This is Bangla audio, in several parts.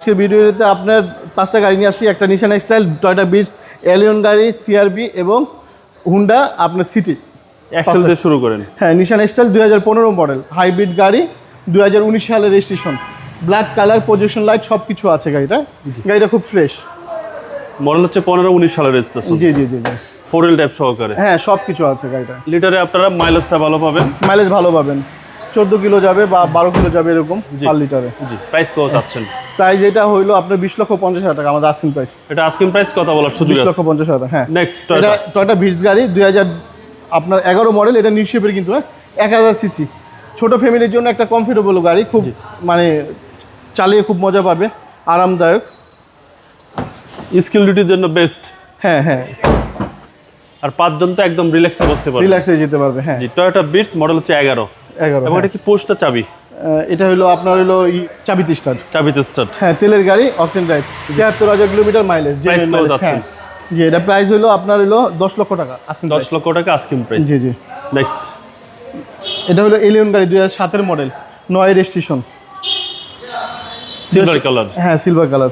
আজকের ভিডিওতে আপনার 5টা গাড়ি নিয়ে আসছি, একটা নিশান এক্সটাইল, টয়োটা বিটস, এলিয়ন গাড়ি, সিআরবি এবং হুন্ডা আপনার সিটি। এক্সেল দিয়ে শুরু করেন। হ্যাঁ, নিশান এক্সটাইল 2015 মডেল, হাইব্রিড গাড়ি, 2019 সালের registration, black colour, projection light সব কিছু আছে গাড়িটা খুব ফ্রেশ। মডেল হচ্ছে 15-19 সালের রেজিস্ট্রেশন। জি জি জি জি, 4 টাইপ সহকারে। হ্যাঁ সব কিছু আছে গাড়িটা। লিটারে আপনারা মাইলেজটা ভালো পাবেন। মাইলেজ ভালো পাবেন, 14 কিলো যাবে বা 12 কিলো যাবে এরকম পার লিটারে। জি, প্রাইস কত চাচ্ছেন? প্রাইস এটা হইলো আপনার 20,50,000 টাকা আমাদের আস্কিং প্রাইস। এটা আস্কিং প্রাইস কথা বলার সুযোগ আছে। 20,50,000 টাকা। হ্যাঁ, নেক্সট এটা টয়োটা ভিটস গাড়ি 2011 মডেল, এটা নিউ শেপের কিন্তু 1000 সিসি। ছোট ফ্যামিলির জন্য একটা কমফোর্টেবল গাড়ি, খুব মানে চালিয়ে খুব মজা পাবে, আরামদায়ক, স্কিল ডিউটির জন্য বেস্ট। হ্যাঁ হ্যাঁ, আর 5 জন তো একদম রিল্যাক্সে বসতে পারবে। রিল্যাক্সে যেতে পারবে। হ্যাঁ জি, টয়োটা বিটস মডেল হচ্ছে 11 এবং এটা কি পোস্টটা চাবি? এটা হলো আপনার হলো চাবিতে স্টার্ট। চাবিতে স্টার্ট। হ্যাঁ, তেলের গাড়ি, অকটেন ড্রাইভ, 73,000 কিলোমিটার মাইলেজ। হ্যাঁ জি, এটা প্রাইস হলো আপনার হলো 10 লক্ষ টাকা। 10 লক্ষ টাকা আস্কিং প্রাইস। জি জি। নেক্সট, এটা হলো এলিয়ন গাড়ি 2007 মডেল, 9 রেজিস্ট্রেশন, সিলভার কালার। হ্যাঁ সিলভার কালার,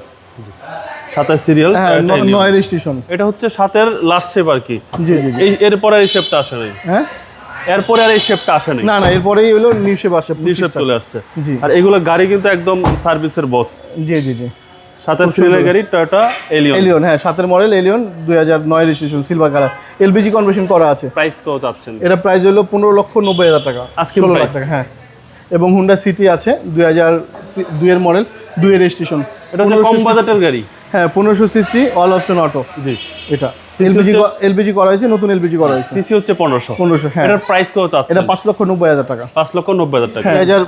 7 সিরিয়াল। হ্যাঁ 9 রেজিস্ট্রেশন। এটা হচ্ছে 7 লাস্ট শেপ আর কি। জি জি। এরপরে এই শেপটা আসে নাই। হ্যাঁ, এরপরে আর এই শেপটা আসে নাই। না এরপরেই হলো নিউ শেপ আসে, নিউ শেপ চলে আসছে। জি। আর এগুলো গাড়ি কিন্তু একদম সার্ভিসের বস। জি জি জি। 7 সিরিয়ালের গাড়ি, টয়োটা এলিয়ন। হ্যাঁ 7 model Allion, 2009 registration, silver colour, LPG conversion করা আছে। প্রাইস কত চাচ্ছেন? এটা প্রাইস হলো 15,90,000 টাকা। 16 লাখ টাকা। হ্যাঁ, এবং হুন্ডা সিটি আছে 2002 এর মডেল, 2 এর রেজিস্ট্রেশন। এটা হচ্ছে কম বাজেটের গাড়ি। হ্যাঁ 1500 সিসি, অল অপশন অটো। জি, এটা এলপিজি করা হয়েছে, নতুন এলপিজি করা হয়েছে। সিসি হচ্ছে 1500। হ্যাঁ, এটার প্রাইস কত চাচ্ছেন? এটা 5,90,000 টাকা। 5,90,000 টাকা। 2000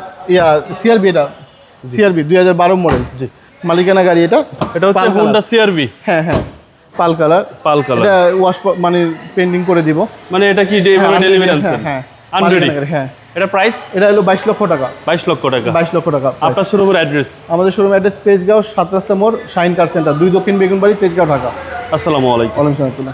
সিআরবি 2012 মডেল। জি, মালিকানা গাড়ি এটা। এটা হচ্ছে হোন্ডা সিআরভি। হ্যাঁ হ্যাঁ, পাল কালার। এটা ওয়াশ মানে পেন্টিং করে দিব। মানে এটা কি ডেইভাবে ডেলিভারি আনছেন? হ্যাঁ, আনরেডি। হ্যাঁ। এটা প্রাইস? এটা হলো 22 লক্ষ টাকা। 22 লক্ষ টাকা। 22 লক্ষ টাকা। আপনার শোরুমের অ্যাড্রেস? আমাদের শোরুম অ্যাড্রেস তেজগাঁও 7 রাস্তা মোড়, শাইন কার সেন্টার, 2 দক্ষিণ বেগুনবাড়ি, তেজগাঁও, ঢাকা। আসসালামু আলাইকুম। ওয়ালাইকুম আসসালাম।